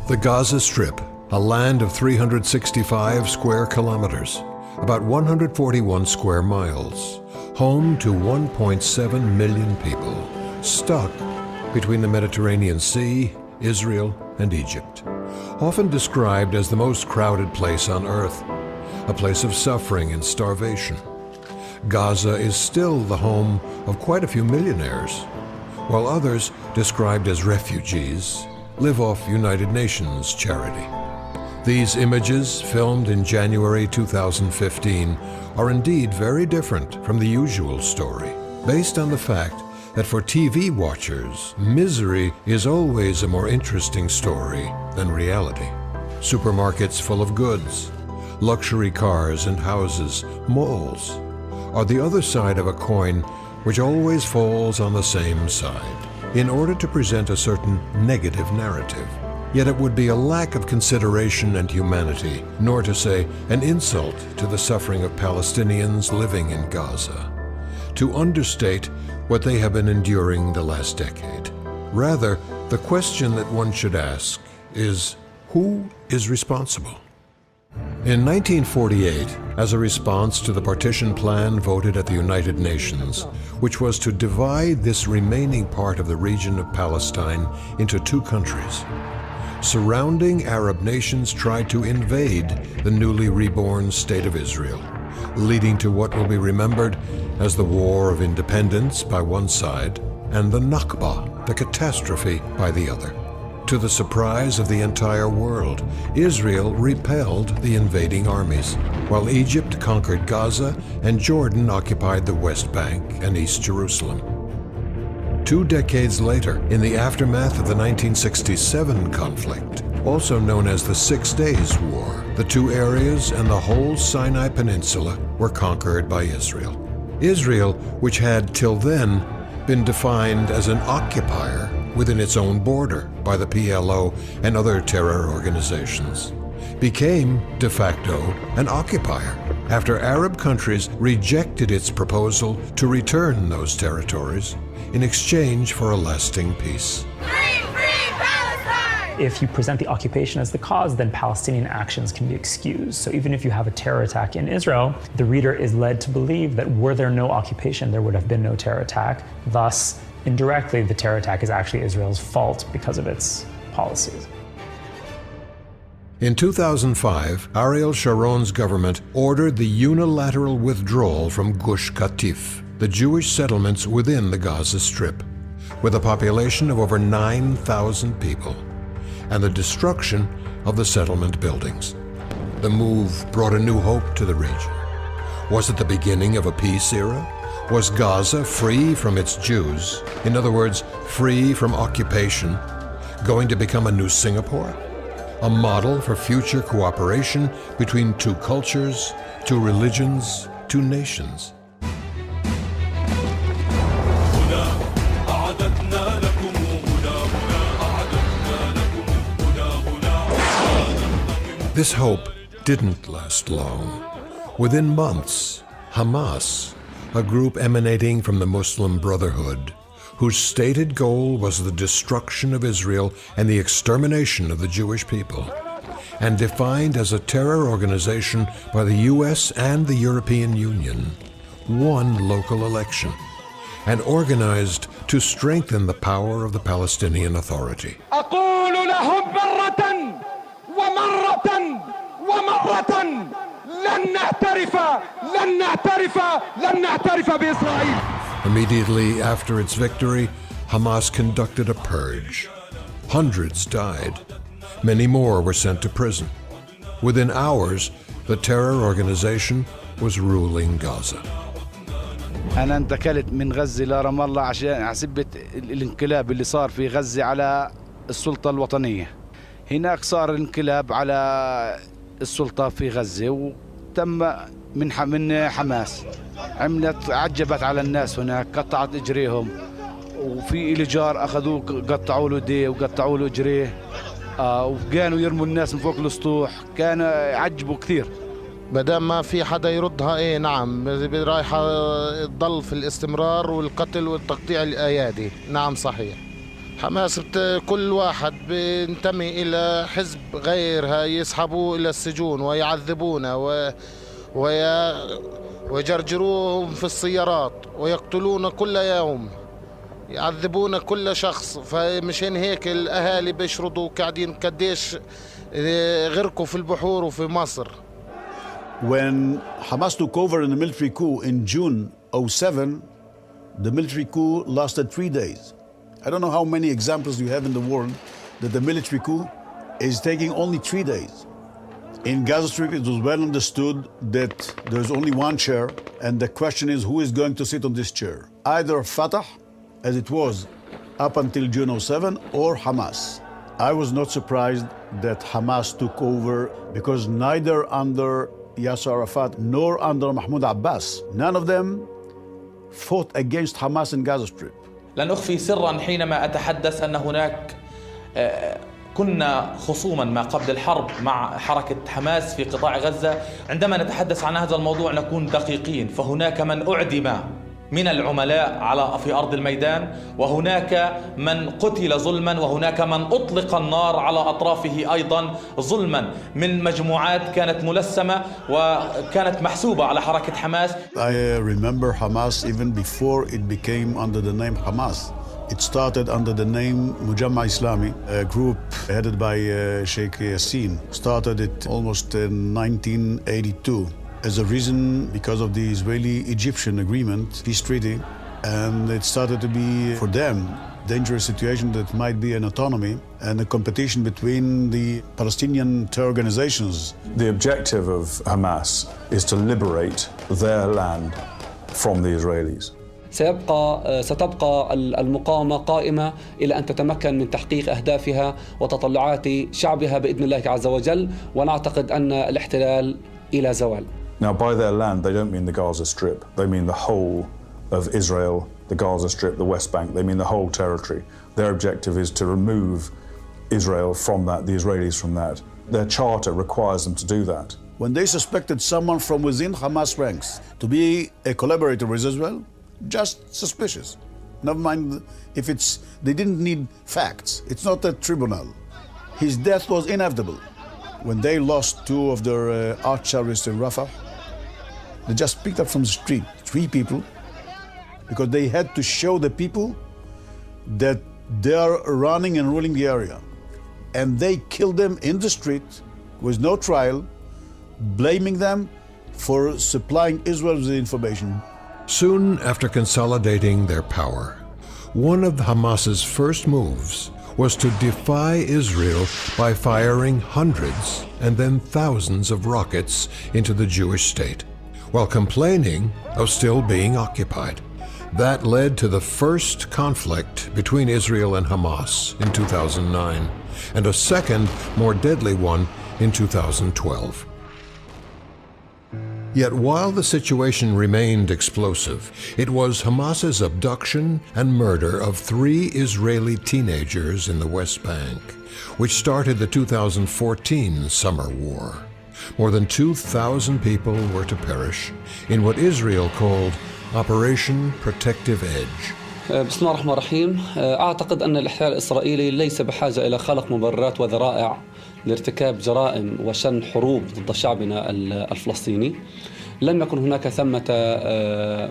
The Gaza Strip, a land of 365 square kilometers, about 141 square miles, home to 1.7 million people, stuck between the Mediterranean Sea, Israel, and Egypt. Often described as the most crowded place on earth, a place of suffering and starvation. Gaza is still the home of quite a few millionaires, while others, described as refugees, live off United Nations charity. These images, filmed in January 2015, are indeed very different from the usual story, based on the fact that for TV watchers, misery is always a more interesting story than reality. Supermarkets full of goods, luxury cars and houses, malls, are the other side of a coin which always falls on the same side, in order to present a certain negative narrative. Yet it would be a lack of consideration and humanity, nor to say an insult to the suffering of Palestinians living in Gaza, to understate what they have been enduring the last decade. Rather, the question that one should ask is, who is responsible? In 1948, as a response to the partition plan voted at the United Nations, which was to divide this remaining part of the region of Palestine into two countries, surrounding Arab nations tried to invade the newly reborn State of Israel, leading to what will be remembered as the War of Independence by one side and the Nakba, the catastrophe, by the other. To the surprise of the entire world, Israel repelled the invading armies, while Egypt conquered Gaza and Jordan occupied the West Bank and East Jerusalem. 2 decades later, in the aftermath of the 1967 conflict, also known as the 6 Days War, the two areas and the whole Sinai Peninsula were conquered by Israel. Israel, which had till then been defined as an occupier within its own border by the PLO and other terror organizations, became de facto an occupier after Arab countries rejected its proposal to return those territories in exchange for a lasting peace. If you present the occupation as the cause, then Palestinian actions can be excused. So even if you have a terror attack in Israel, the reader is led to believe that were there no occupation, there would have been no terror attack. Thus, indirectly, the terror attack is actually Israel's fault because of its policies. In 2005, Ariel Sharon's government ordered the unilateral withdrawal from Gush Katif, the Jewish settlements within the Gaza Strip, with a population of over 9,000 people, and the destruction of the settlement buildings. The move brought a new hope to the region. Was it the beginning of a peace era? Was Gaza free from its Jews, in other words, free from occupation, going to become a new Singapore? A model for future cooperation between two cultures, two religions, two nations. This hope didn't last long. Within months, Hamas, a group emanating from the Muslim Brotherhood, whose stated goal was the destruction of Israel and the extermination of the Jewish people, and defined as a terror organization by the US and the European Union, won local election and organized to strengthen the power of the Palestinian Authority. Immediately after its victory, Hamas conducted a purge. Hundreds died. Many more were sent to prison. Within hours, the terror organization was ruling Gaza. أنا انتقلت من غزة لرام الله عشان حسبة الانقلاب اللي صار في غزة على السلطة الوطنية. هناك صار الانقلاب على السلطة في غزة وتم من حماس. عجبت على الناس هناك، قطعت اجريهم، وفي الجار اخذوه قطعوا له ايديه وقطعوا له اجريه، وكانوا يرموا الناس من فوق الاسطوح، كان عجبوا كثير. مادام ما في حدا يردها، ايه نعم رايحه تضل في الاستمرار والقتل والتقطيع الايادي، نعم صحيح. حماس كل واحد بينتمي إلى حزب غيرها يسحبوه إلى السجون ويعذبونه ويجرجروهم في السيارات ويقتلون كل يوم، يعذبون كل شخص. فمشان هيك الأهالي بيشردوا قاعدين قديش غرقوا في البحور وفي مصر. When Hamas took over in the military coup in June 2007, the military coup lasted 3 days. I don't know how many examples you have in the world that the military coup is taking only 3 days. In Gaza Strip, it was well understood that there's only one chair, and the question is who is going to sit on this chair? Either Fatah, as it was up until June 2007, or Hamas. I was not surprised that Hamas took over because neither under Yasser Arafat nor under Mahmoud Abbas, none of them fought against Hamas in Gaza Strip. لن أخفي سراً حينما أتحدث أن هناك كنا خصوماً ما قبل الحرب مع حركة حماس في قطاع غزة. عندما نتحدث عن هذا الموضوع نكون دقيقين، فهناك من أعدم من العملاء في أرض الميدان، وهناك من قتل ظلماً، وهناك من أطلق النار على أطرافه أيضاً ظلماً من مجموعات كانت ملسمة وكانت محسوبة على حركة حماس. I remember Hamas even before it became under the name Hamas. It started under the name Mujamma Islami, a group headed by Sheikh Yassin. Started it almost in 1982. As a reason, because of the Israeli-Egyptian agreement, peace treaty, and it started to be, for them, dangerous situation that might be an autonomy and a competition between the Palestinian two organizations. The objective of Hamas is to liberate their land from the Israelis. ستبقى المقاومة قائمة إلى أن تتمكن من تحقيق أهدافها وتطلعات شعبها بإذن الله عز وجل، ونعتقد أن الاحتلال إلى زوال. Now, by their land, they don't mean the Gaza Strip. They mean the whole of Israel, the Gaza Strip, the West Bank. They mean the whole territory. Their objective is to remove Israel from that, the Israelis from that. Their charter requires them to do that. When they suspected someone from within Hamas ranks to be a collaborator with Israel, just suspicious. Never mind if they didn't need facts. It's not a tribunal. His death was inevitable. When they lost two of their arch terrorists in Rafah, they just picked up from the street 3 people because they had to show the people that they are running and ruling the area. And they killed them in the street with no trial, blaming them for supplying Israel with the information. Soon after consolidating their power, one of Hamas's first moves was to defy Israel by firing hundreds and then thousands of rockets into the Jewish state, while complaining of still being occupied. That led to the first conflict between Israel and Hamas in 2009, and a second, more deadly one in 2012. Yet while the situation remained explosive, it was Hamas's abduction and murder of 3 Israeli teenagers in the West Bank, which started the 2014 summer war. More than 2,000 people were to perish in what Israel called Operation Protective Edge. بسم الله الرحمن الرحيم. أعتقد أن الاحتلال الإسرائيلي ليس بحاجة إلى خلق مبررات وذرائع لارتكاب جرائم وشن حروب ضد شعبنا الفلسطيني. لم يكن هناك ثمة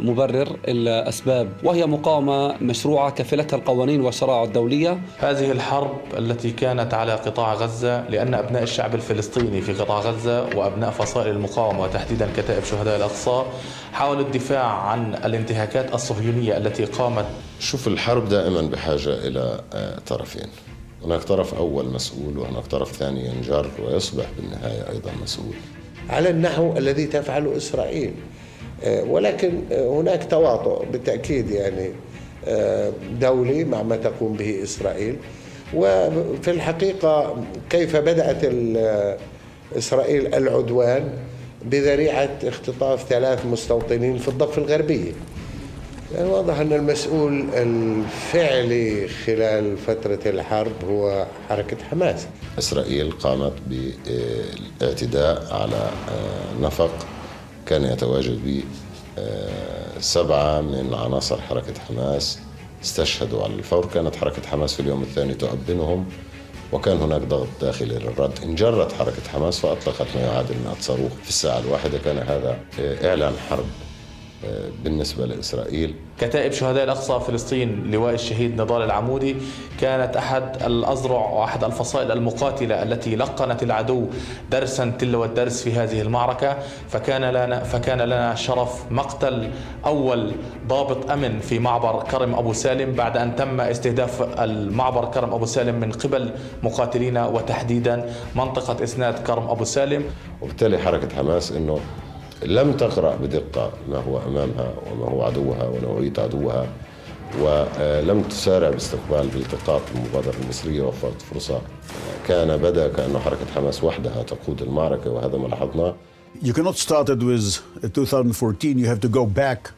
مبرر إلا أسباب، وهي مقاومة مشروعة كفلتها القوانين والشرائع الدولية. هذه الحرب التي كانت على قطاع غزة لأن أبناء الشعب الفلسطيني في قطاع غزة وأبناء فصائل المقاومة وتحديدا كتائب شهداء الأقصى حاولوا الدفاع عن الانتهاكات الصهيونية التي قامت. شوف، الحرب دائما بحاجة إلى طرفين. هناك طرف أول مسؤول وهناك طرف ثاني ينجر ويصبح بالنهاية أيضا مسؤول على النحو الذي تفعله إسرائيل. ولكن هناك تواطؤ بالتأكيد يعني دولي مع ما تقوم به إسرائيل. وفي الحقيقة كيف بدأت إسرائيل العدوان بذريعة اختطاف 3 مستوطنين في الضفة الغربية. يعني واضح أن المسؤول الفعلي خلال فترة الحرب هو حركة حماس. إسرائيل قامت بالاعتداء على نفق كان يتواجد به 7 من عناصر حركة حماس استشهدوا على الفور. كانت حركة حماس في اليوم الثاني تؤبنهم، وكان هناك ضغط داخلي للرد. انجرت حركة حماس فأطلقت ما يعادل 100 صاروخ في الساعة الواحدة. كان هذا إعلان حرب بالنسبة لإسرائيل. كتائب شهداء الأقصى فلسطين لواء الشهيد نضال العمودي كانت أحد الأذرع وأحد الفصائل المقاتلة التي لقنت العدو درسا تلو الدرس في هذه المعركة. فكان لنا شرف مقتل أول ضابط أمن في معبر كرم أبو سالم بعد أن تم استهداف المعبر كرم أبو سالم من قبل مقاتلين، وتحديدا منطقة إسناد كرم أبو سالم. وبالتالي حركة حماس إنه لم تقرأ بدقة ما هو أمامها وما هو عدوها ونوعية عدوها، ولم تسارع باستقبال بالتقاط المبادرة المصرية ووفرت فرصة. كان بدأ كأنه حركة حماس وحدها تقود المعركة، وهذا ما لاحظناه. You cannot start it with 2014. You have to go back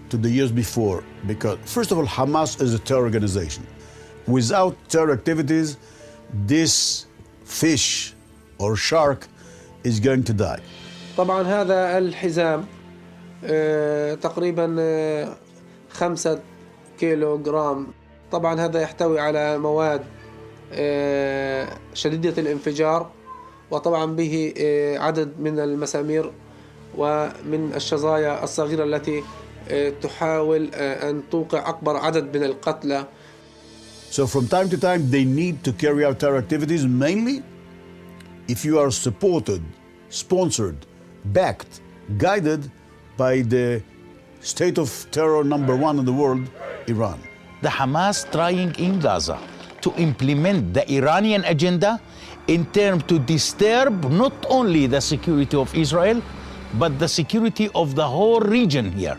to the years before, because first of all, Hamas is a terror organization. Without terror activities, this fish or shark is going to die. طبعا هذا الحزام تقريبا 5 كيلو جرام. طبعا هذا يحتوي على مواد شديدة الانفجار، وطبعا به عدد من المسامير ومن الشظايا الصغيرة التي تحاول أن توقع أكبر عدد من القتلى. So from time to time they need to carry out terror activities, mainly if you are supported, sponsored, backed, guided by the state of terror number 1 in the world, Iran. The Hamas trying in Gaza to implement the Iranian agenda in terms to disturb not only the security of Israel, but the security of the whole region here.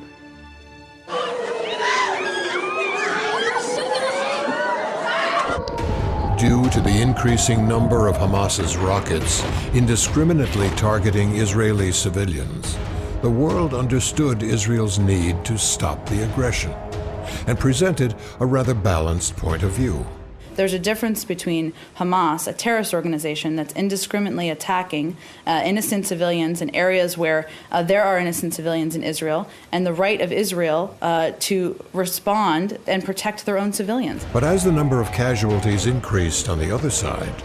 Due to the increasing number of Hamas's rockets indiscriminately targeting Israeli civilians, the world understood Israel's need to stop the aggression and presented a rather balanced point of view. There's a difference between Hamas, a terrorist organization that's indiscriminately attacking innocent civilians in areas where there are innocent civilians in Israel, and the right of Israel to respond and protect their own civilians. But as the number of casualties increased on the other side,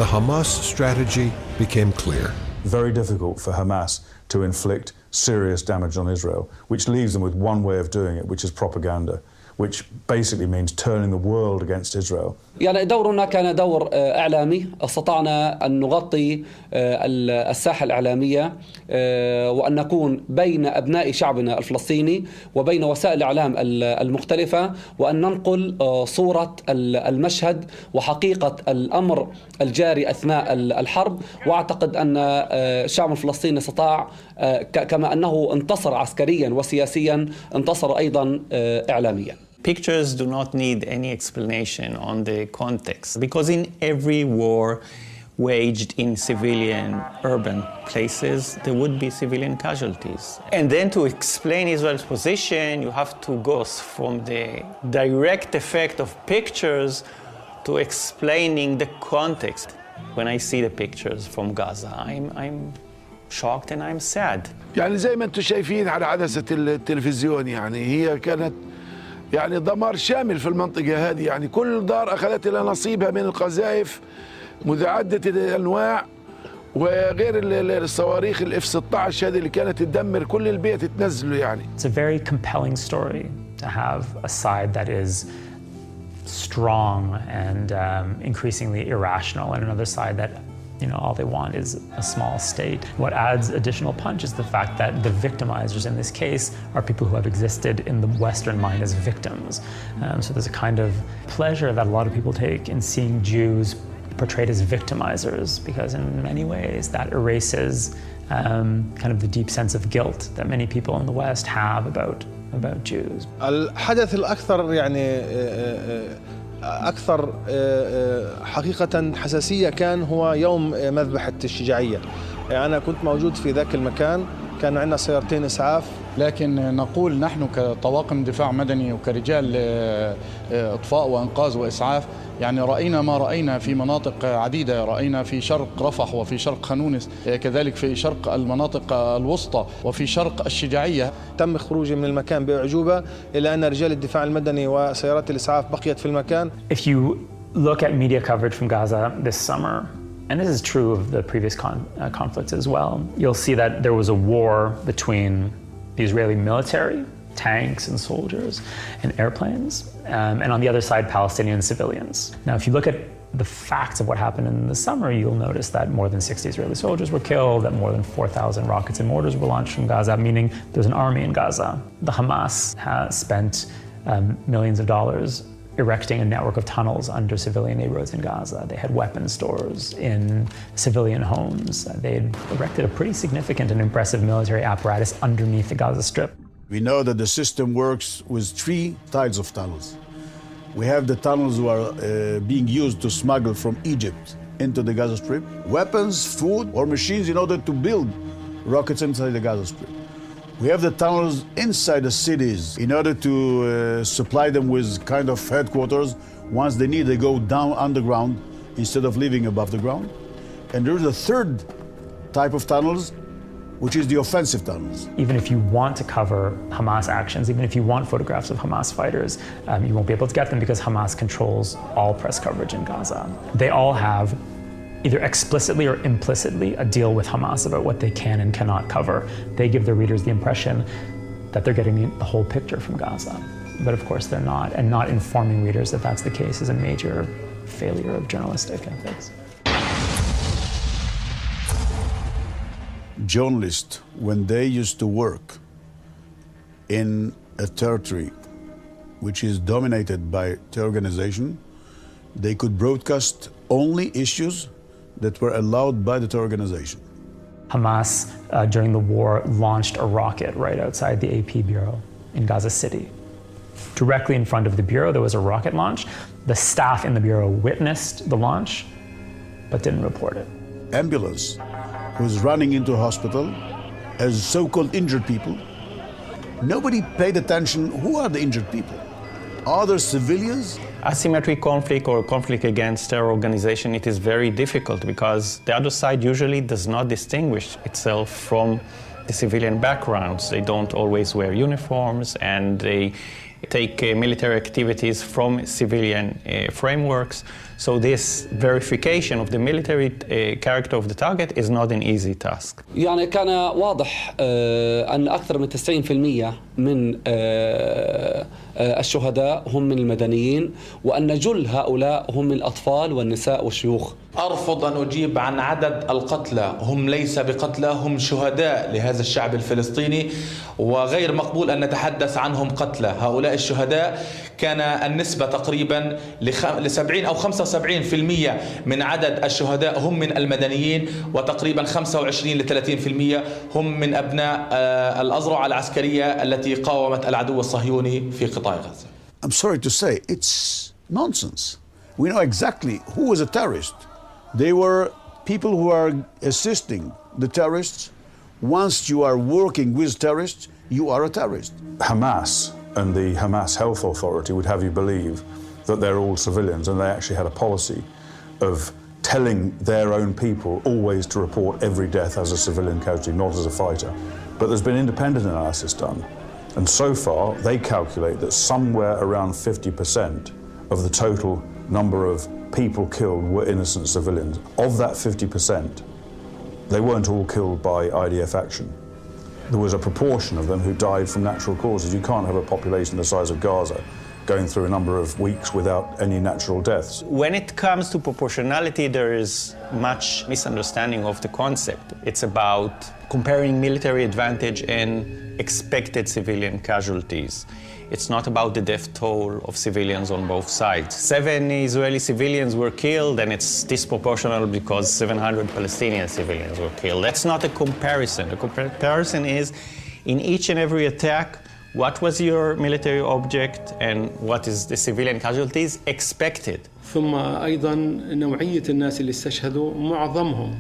the Hamas strategy became clear. Very difficult for Hamas to inflict serious damage on Israel, which leaves them with one way of doing it, which is propaganda, which basically means turning the world against Israel. يعني دورنا كان دور إعلامي. استطعنا أن نغطي الساحة الإعلامية وأن نكون بين أبناء شعبنا الفلسطيني وبين وسائل الإعلام المختلفة، وأن ننقل صورة المشهد وحقيقة الأمر الجاري أثناء الحرب. وأعتقد أن الشعب الفلسطيني استطاع، كما أنه انتصر عسكريا وسياسيا، انتصر أيضا إعلاميا. Pictures do not need any explanation on the context, because in every war waged in civilian urban places, there would be civilian casualties. And then to explain Israel's position, you have to go from the direct effect of pictures to explaining the context. When I see the pictures from Gaza, I'm shocked and I'm sad. يعني زي ما انتم شايفين على عدسة التلفزيون، يعني هي كانت يعني دمار شامل في المنطقة هذه. يعني كل دار أخذت لها نصيبها من القذائف متعددة الأنواع، وغير الصواريخ الF-16 هذه اللي كانت تدمر كل البيت تنزله. يعني It's a very compelling story to have a side that is strong and increasingly irrational, and another side that, you know, all they want is a small state. What adds additional punch is the fact that the victimizers in this case are people who have existed in the Western mind as victims. So there's a kind of pleasure that a lot of people take in seeing Jews portrayed as victimizers, because in many ways that erases kind of the deep sense of guilt that many people in the West have about Jews. الحدث الأكثر يعني أكثر حقيقة حساسية كان هو يوم مذبحة الشجاعية. أنا كنت موجود في ذاك المكان كان عندنا سيارتين إسعاف. لكن نقول نحن كطواقم دفاع مدني وكرجال إطفاء وإنقاذ وإسعاف يعني رأينا ما رأينا في مناطق عديدة. رأينا في شرق رفح وفي شرق خانونس، كذلك في شرق المناطق الوسطى وفي شرق الشجاعية. تم خروجي من المكان بأعجوبة إلا أن رجال الدفاع المدني وسيارات الإسعاف بقيت في المكان. If you look at media coverage from Gaza this summer, and this is true of the previous conflicts as well, you'll see that there was a war between the Israeli military, tanks and soldiers and airplanes, and on the other side, Palestinian civilians. Now, if you look at the facts of what happened in the summer, you'll notice that more than 60 Israeli soldiers were killed, that more than 4,000 rockets and mortars were launched from Gaza, meaning there's an army in Gaza. The Hamas has spent millions of dollars erecting a network of tunnels under civilian neighborhoods in Gaza. They had weapon stores in civilian homes. They had erected a pretty significant and impressive military apparatus underneath the Gaza Strip. We know that the system works with 3 types of tunnels. We have the tunnels who are being used to smuggle from Egypt into the Gaza Strip, weapons, food, or machines in order to build rockets inside the Gaza Strip. We have the tunnels inside the cities in order to supply them with kind of headquarters. Once they need, they go down underground instead of living above the ground. And there's a third type of tunnels, which is the offensive tunnels. Even if you want to cover Hamas actions, even if you want photographs of Hamas fighters, you won't be able to get them because Hamas controls all press coverage in Gaza. They all have, either explicitly or implicitly, a deal with Hamas about what they can and cannot cover. They give their readers the impression that they're getting the whole picture from Gaza. But of course they're not, and not informing readers that that's the case is a major failure of journalistic ethics. Journalists, when they used to work in a territory which is dominated by the organization, they could broadcast only issues that were allowed by the organization. Hamas, during the war, launched a rocket right outside the AP bureau in Gaza City. Directly in front of the bureau, there was a rocket launch. The staff in the bureau witnessed the launch, but didn't report it. Ambulance was running into a hospital as so-called injured people. Nobody paid attention. Who are the injured people? Are there civilians? Asymmetric conflict or conflict against terror organization, it is very difficult because the other side usually does not distinguish itself from the civilian backgrounds. They don't always wear uniforms and they take military activities from civilian frameworks. So this verification of the military character of the target is not an easy task. يعني كان واضح أن أكثر من 90% من الشهداء هم من المدنيين وأن جل هؤلاء هم من الأطفال والنساء والشيوخ. أرفض أن أجيب عن عدد القتلى، هم ليس بقتلى، هم شهداء لهذا الشعب الفلسطيني، وغير مقبول أن نتحدث عنهم قتلى. هؤلاء الشهداء كان النسبة تقريبا ل70 أو 75% من عدد الشهداء هم من المدنيين، وتقريبا 25 ل 30% هم من أبناء الأذرع العسكرية التي قاومت العدو الصهيوني في قطاع غزة. I'm sorry to say, it's nonsense. We know exactly who was a terrorist. They were people who are assisting the terrorists. Once you are working with terrorists, you are a terrorist. Hamas and the Hamas Health Authority would have you believe that they're all civilians, and they actually had a policy of telling their own people always to report every death as a civilian casualty, not as a fighter. But there's been independent analysis done, and so far they calculate that somewhere around 50% of the total number of people killed were innocent civilians. Of that 50%, they weren't all killed by IDF action. There was a proportion of them who died from natural causes. You can't have a population the size of Gaza going through a number of weeks without any natural deaths. When it comes to proportionality, there is much misunderstanding of the concept. It's about comparing military advantage and expected civilian casualties. It's not about the death toll of civilians on both sides. 7 Israeli civilians were killed, and it's disproportional because 700 Palestinian civilians were killed. That's not a comparison. The comparison is, in each and every attack, what was your military object and what is the civilian casualties expected. ثم أيضا نوعية الناس اللي استشهدوا معظمهم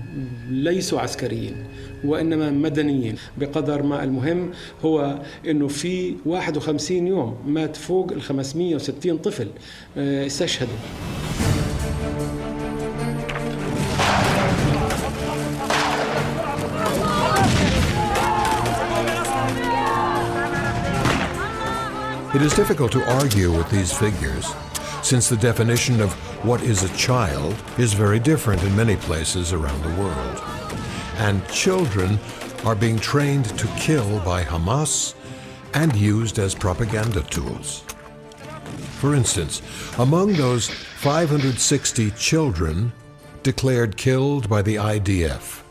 ليسوا عسكريين وإنما مدنيين، بقدر ما المهم هو إنه في 51 يوم مات فوق ال 560 طفل استشهدوا. It is difficult to argue with these figures, since the definition of what is a child is very different in many places around the world. And children are being trained to kill by Hamas and used as propaganda tools. For instance, among those 560 children declared killed by the IDF,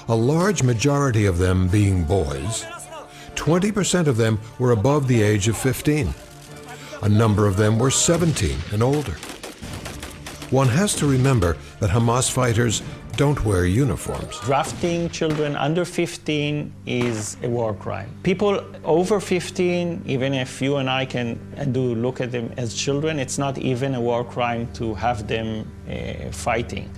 a large majority of them being boys, 20% of them were above the age of 15. A number of them were 17 and older. One has to remember that Hamas fighters don't wear uniforms. Drafting children under 15 is a war crime. People over 15, even if you and I can look at them as children, it's not even a war crime to have them fighting.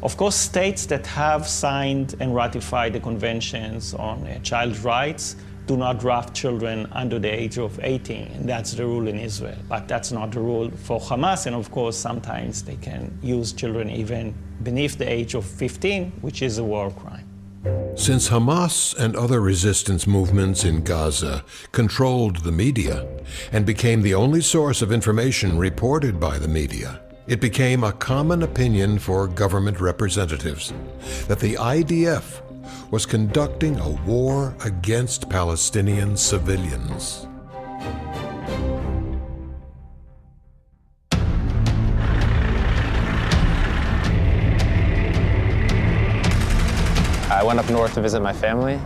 Of course, states that have signed and ratified the conventions on child rights do not draft children under the age of 18, and that's the rule in Israel. But that's not the rule for Hamas, and of course, sometimes they can use children even beneath the age of 15, which is a war crime. Since Hamas and other resistance movements in Gaza controlled the media and became the only source of information reported by the media, it became a common opinion for government representatives that the IDF was conducting a war against Palestinian civilians. I went up north to visit my family.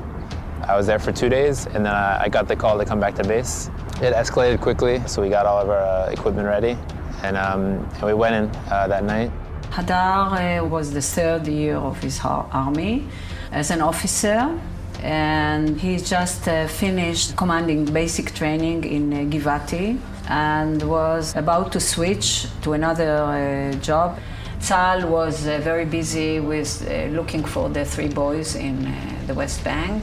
I was there for 2 days, and then I got the call to come back to base. It escalated quickly, so we got all of our equipment ready, and we went in that night. Hadar was the third year of his army as an officer, and he just finished commanding basic training in Givati and was about to switch to another job. Tzal was very busy with looking for the 3 boys in the West Bank,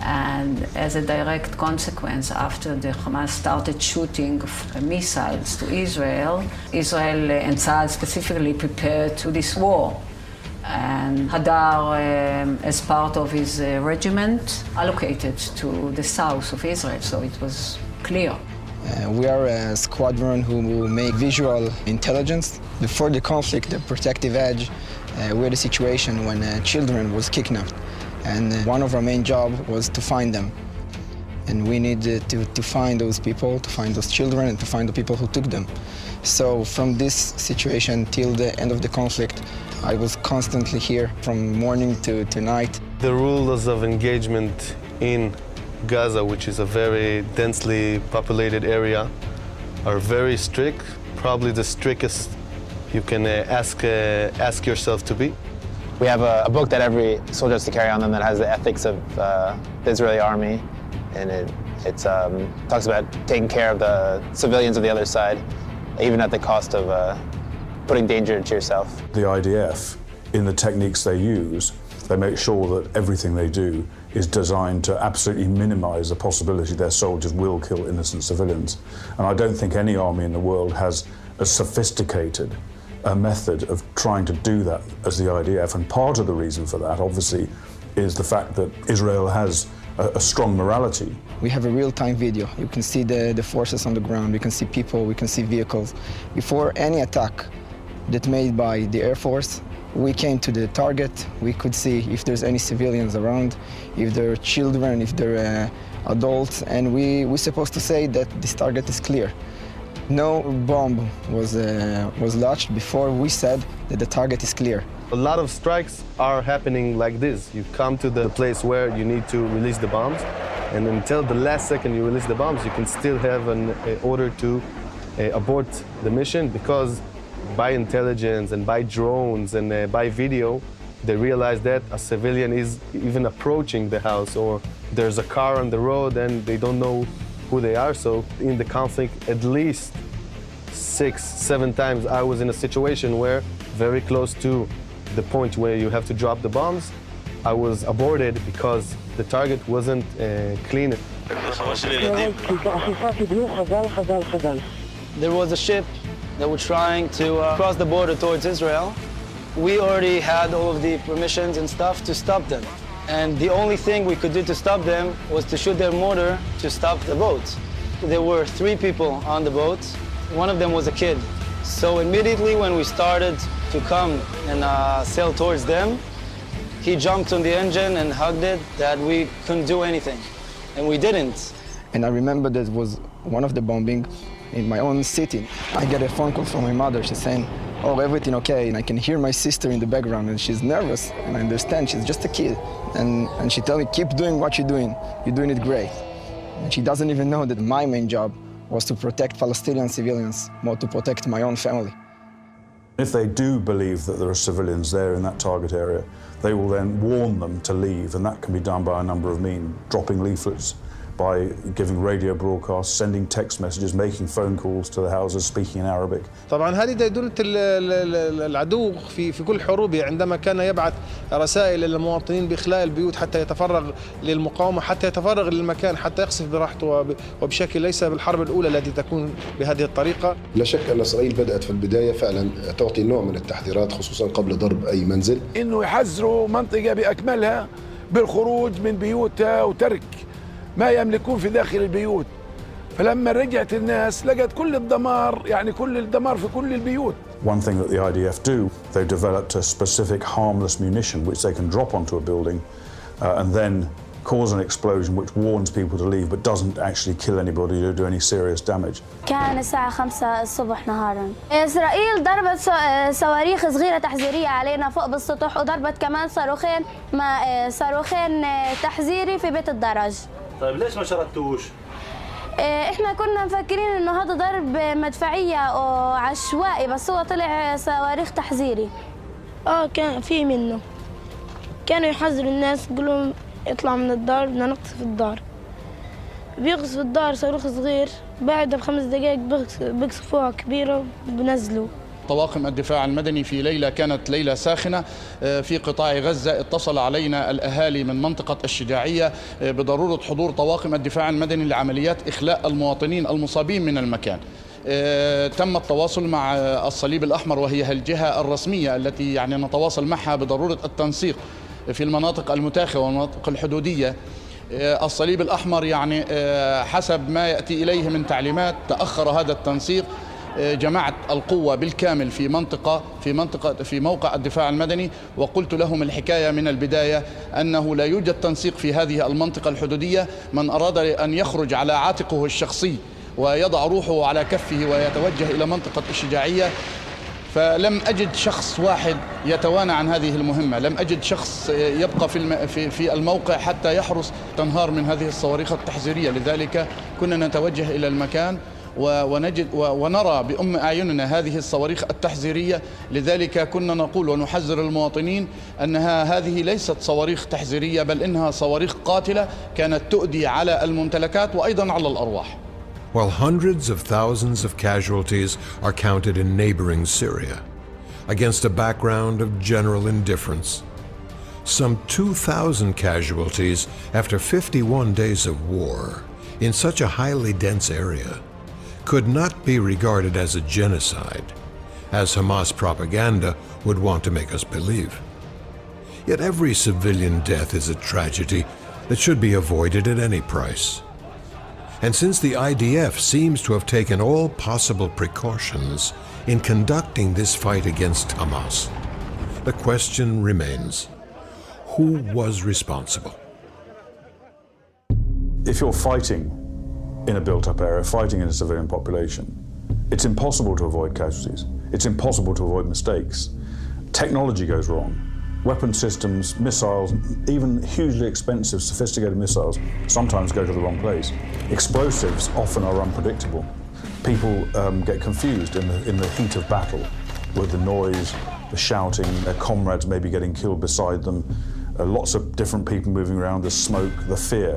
and as a direct consequence, after the Hamas started shooting missiles to Israel, Israel and Tzal specifically prepared to this war. And Hadar, as part of his regiment, allocated to the south of Israel, so it was clear. We are a squadron who make visual intelligence. Before the conflict, the protective edge, we had a situation when children was kidnapped, and one of our main job was to find them. And we needed to find those people, to find those children, and to find the people who took them. So from this situation till the end of the conflict, I was constantly here from morning to night. The rules of engagement in Gaza, which is a very densely populated area, are very strict, probably the strictest you can ask yourself to be. We have a book that every soldier has to carry on them that has the ethics of the Israeli army, and it talks about taking care of the civilians of the other side, even at the cost of putting danger to yourself. The IDF, in the techniques they use, they make sure that everything they do is designed to absolutely minimize the possibility their soldiers will kill innocent civilians. And I don't think any army in the world has as sophisticated a method of trying to do that as the IDF. And part of the reason for that, obviously, is the fact that Israel has a strong morality. We have a real-time video. You can see the forces on the ground. We can see people, we can see vehicles. Before any attack that made by the Air Force, we came to the target. We could see if there's any civilians around, if there are children, if there are adults, and we're supposed to say that this target is clear. No bomb was launched before we said that the target is clear. A lot of strikes are happening like this. You come to the place where you need to release the bombs, and until the last second you release the bombs, you can still have an order to abort the mission, because by intelligence and by drones and by video, they realize that a civilian is even approaching the house, or there's a car on the road and they don't know who they are. So in the conflict, at least 6-7 times I was in a situation where very close to the point where you have to drop the bombs, I was aborted because the target wasn't clean. There was a ship that were trying to cross the border towards Israel. We already had all of the permissions and stuff to stop them. And the only thing we could do to stop them was to shoot their mortar to stop the boat. There were 3 people on the boat. One of them was a kid. So immediately when we started to come and sail towards them, he jumped on the engine and hugged it that we couldn't do anything. And we didn't. And I remember that was one of the bombing in my own city. I get a phone call from my mother. She's saying, oh, everything okay. And I can hear my sister in the background and she's nervous. And I understand she's just a kid. And she told me, keep doing what you're doing. You're doing it great. And she doesn't even know that my main job was to protect Palestinian civilians, more to protect my own family. If they do believe that there are civilians there in that target area, they will then warn them to leave, and that can be done by a number of means, dropping leaflets, by giving radio broadcasts, sending text messages, making phone calls to the houses, speaking in Arabic. طبعا هذه ديدولة العدو في كل حروبه عندما كان يبعث رسائل للمواطنين بإخلاء البيوت حتى يتفرغ للمقاومة، حتى يتفرغ للمكان، حتى يقصف براحته وبشكل ليس بالحرب الأولى التي تكون بهذه الطريقة. لا شك أن إسرائيل بدأت في البداية فعلا تعطي نوع من التحذيرات خصوصا قبل ضرب أي منزل. إنه يحذروا منطقة بأكملها بالخروج من بيوتها وترك ما يملكون في داخل البيوت. فلما رجعت الناس لقت كل الدمار، يعني كل الدمار في كل البيوت. One thing that the IDF do, they've developed a specific harmless munition which they can drop onto a building and then cause an explosion which warns people to leave but doesn't actually kill anybody or do any serious damage. كان الساعة 5 الصبح نهارا. إسرائيل ضربت صواريخ صغيرة تحذيرية علينا فوق بالسطح، وضربت كمان صاروخين تحذيري في بيت الدرج. طيب ليش ما شردتوش؟ احنا كنا مفكرين انه هذا ضرب مدفعية او عشوائي، بس هو طلع صواريخ تحذيري. كان في منه. كانوا يحذروا الناس يقولوا لهم اطلعوا من الدار، بدنا نقصف الدار. بيقصف الدار صاروخ صغير، بعد ب5 دقائق بيقصفوها كبيرة وبنزلوا. طواقم الدفاع المدني في ليلة كانت ليلة ساخنة في قطاع غزة. اتصل علينا الأهالي من منطقة الشجاعية بضرورة حضور طواقم الدفاع المدني لعمليات إخلاء المواطنين المصابين من المكان. تم التواصل مع الصليب الأحمر وهي الجهة الرسمية التي يعني نتواصل معها بضرورة التنسيق في المناطق المتاخمة والمناطق الحدودية. الصليب الأحمر يعني حسب ما يأتي إليه من تعليمات تأخر هذا التنسيق. جمعت القوة بالكامل في موقع الدفاع المدني، وقلت لهم الحكاية من البداية أنه لا يوجد تنسيق في هذه المنطقة الحدودية. من أراد أن يخرج على عاتقه الشخصي ويضع روحه على كفه ويتوجه إلى منطقة الشجاعية. فلم أجد شخص واحد يتوانى عن هذه المهمة، لم أجد شخص يبقى في الموقع حتى يحرس تنهار من هذه الصواريخ التحذيرية. لذلك كنا نتوجه إلى المكان ونرى بأم أعيننا هذه الصواريخ التحذيرية. لذلك كنا نقول ونحذر المواطنين أنها هذه ليست صواريخ تحذيرية، بل إنها صواريخ قاتلة كانت تؤدي على الممتلكات وأيضا على الأرواح. While hundreds of thousands of casualties are counted in neighboring Syria, against a background of general indifference, some 2,000 casualties after 51 days of war in such a highly dense area could not be regarded as a genocide, as Hamas propaganda would want to make us believe. Yet every civilian death is a tragedy that should be avoided at any price. And since the IDF seems to have taken all possible precautions in conducting this fight against Hamas, the question remains, who was responsible? If you're fighting in a built-up area, fighting in a civilian population, it's impossible to avoid casualties. It's impossible to avoid mistakes. Technology goes wrong. Weapon systems, missiles, even hugely expensive, sophisticated missiles sometimes go to the wrong place. Explosives often are unpredictable. People get confused in the heat of battle with the noise, the shouting, their comrades maybe getting killed beside them, lots of different people moving around, the smoke, the fear.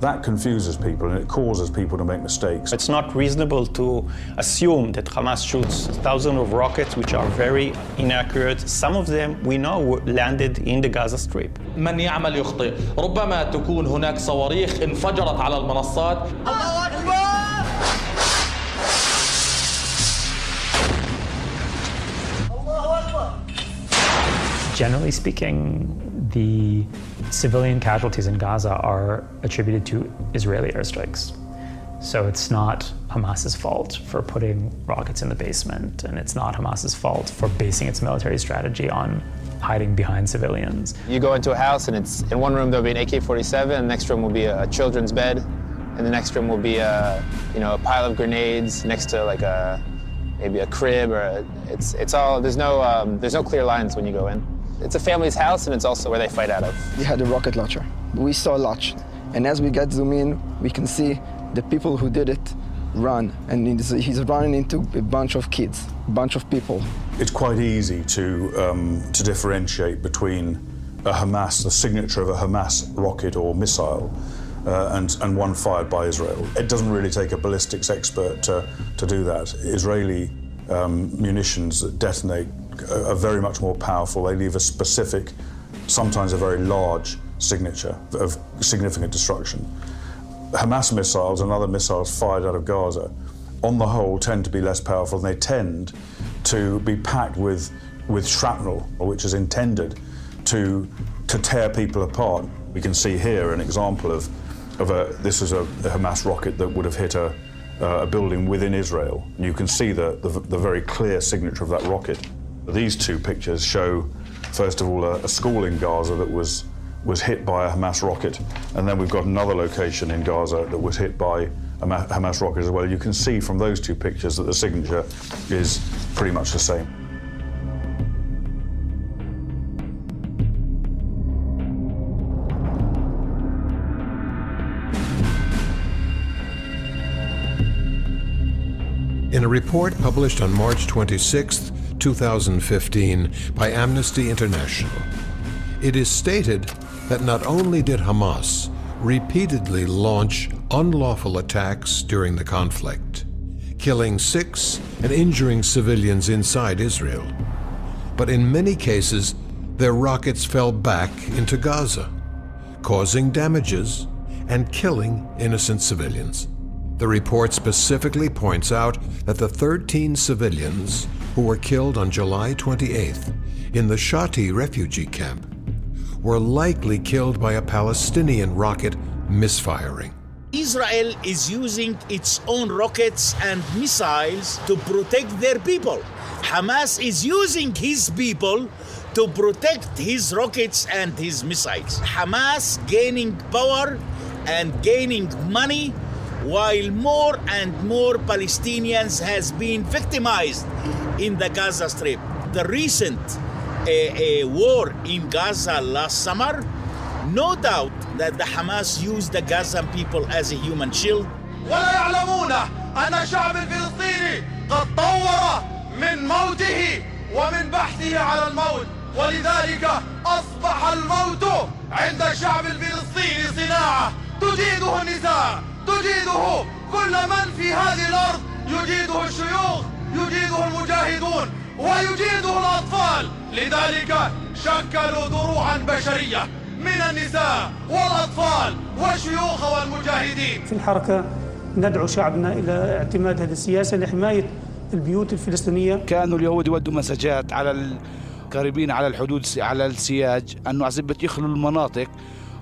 That confuses people and it causes people to make mistakes. It's not reasonable to assume that Hamas shoots thousands of rockets, which are very inaccurate. Some of them we know landed in the Gaza Strip. من يعمل يخطئ. ربما تكون هناك صواريخ انفجرت على المنصات. الله أكبر! Generally speaking, the civilian casualties in Gaza are attributed to Israeli airstrikes. So it's not Hamas's fault for putting rockets in the basement, and it's not Hamas's fault for basing its military strategy on hiding behind civilians. You go into a house and it's in one room there'll be an AK-47, the next room will be a children's bed, and the next room will be a pile of grenades next to like maybe a crib, or it's all there's no clear lines when you go in. It's a family's house, and it's also where they fight out of. We had a rocket launcher. We saw launch, and as we get zoom in, we can see the people who did it run, and he's running into a bunch of kids, a bunch of people. It's quite easy to differentiate between a Hamas, the signature of a Hamas rocket or missile, and one fired by Israel. It doesn't really take a ballistics expert to do that. Israeli munitions that detonate are very much more powerful. They leave a specific, sometimes a very large signature of significant destruction. Hamas missiles and other missiles fired out of Gaza, on the whole, tend to be less powerful, and they tend to be packed with shrapnel, which is intended to tear people apart. We can see here an example of this is a Hamas rocket that would have hit a building within Israel. And you can see the very clear signature of that rocket. These two pictures show, first of all, a school in Gaza that was hit by a Hamas rocket, and then we've got another location in Gaza that was hit by a Hamas rocket as well. You can see from those two pictures that the signature is pretty much the same. In a report published on March 26, 2015 by Amnesty International, it is stated that not only did Hamas repeatedly launch unlawful attacks during the conflict, killing 6 and injuring civilians inside Israel, but in many cases their rockets fell back into Gaza, causing damages and killing innocent civilians. The report specifically points out that the 13 civilians who were killed on July 28th in the Shati refugee camp were likely killed by a Palestinian rocket misfiring. Israel is using its own rockets and missiles to protect their people. Hamas is using his people to protect his rockets and his missiles. Hamas gaining power and gaining money, while more and more Palestinians has been victimized in the Gaza Strip. The recent war in Gaza last summer, no doubt that the Hamas used the Gazan people as a human shield. ولا يعلمون أن الشعب الفلسطيني قد طور من موته ومن بحثه على الموت، ولذلك أصبح الموت عند الشعب الفلسطيني صناعة تجيده النساء، تجيده كل من في هذه الأرض، يجيده الشيوخ، يجيده المجاهدون، ويجيده الأطفال. لذلك شكلوا دروعا بشرية من النساء والأطفال والشيوخ والمجاهدين. في الحركة ندعو شعبنا إلى اعتماد هذه السياسة لحماية البيوت الفلسطينية. كانوا اليهود يودوا مساجات على القريبين على الحدود على السياج أنه عزبة يخلوا المناطق،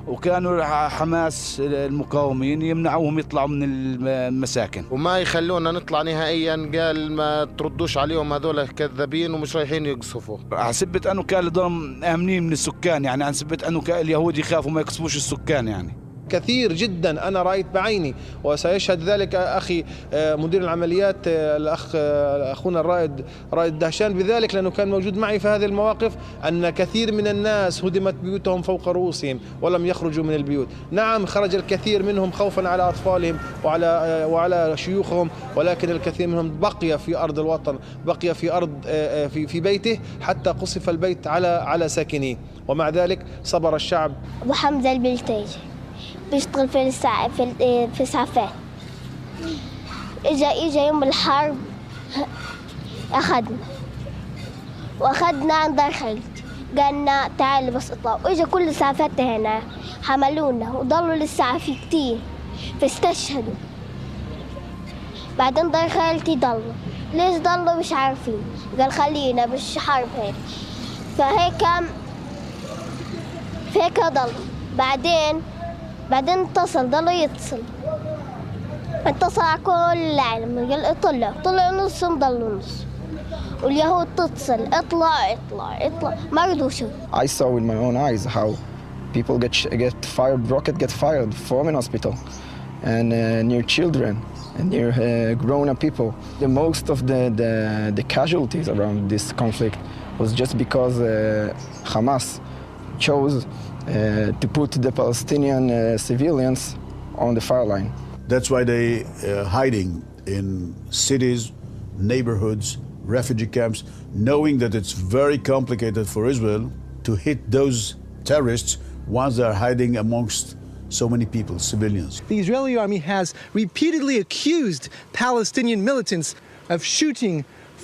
وكانوا حماس المقاومين يمنعوهم يطلعوا من المساكن وما يخلونا نطلع نهائيا. قال ما تردوش عليهم هذول كذابين ومش رايحين يقصفوا. حسبت انه كان لضم امنين من السكان، يعني عن سبت انه اليهود يخافوا ما يقصفوش السكان. يعني كثير جدا أنا رأيت بعيني، وسيشهد ذلك أخي مدير العمليات الأخ أخونا رائد دهشان بذلك، لأنه كان موجود معي في هذه المواقف، أن كثير من الناس هدمت بيوتهم فوق رؤوسهم ولم يخرجوا من البيوت. نعم خرج الكثير منهم خوفا على أطفالهم وعلى شيوخهم، ولكن الكثير منهم بقي في أرض الوطن، بقي في أرض في بيته حتى قصف البيت على ساكنيه، ومع ذلك صبر الشعب. وحمزة البلتاجي بيشتغل في إسعافات. إجا يوم الحرب وأخدنا عند دار خالتي، قالنا تعالوا بس اطلعوا. إجا كل الإسعافات هنا حملونا وضلوا للساعة في كتير فاستشهدوا. بعدين دار خالتي ضلوا. ليش ضلوا مش عارفين، قال خلينا مش حرب هيك. فهيك ضلوا. بعدين ضلوا اتصل على كل العالم، قال طلعوا نصهم ضلوا نص. واليهود تتصل اطلع ما رضوش. I saw with my own eyes how people get fired, rocket get fired from an hospital, and near children and near grown-up people. The most of the casualties around this conflict was just because Hamas chose to put the Palestinian civilians on the fire line. That's why they hiding in cities, neighborhoods, refugee camps, knowing that it's very complicated for Israel to hit those terrorists once they're hiding amongst so many people, civilians. The Israeli army has repeatedly accused Palestinian militants of shooting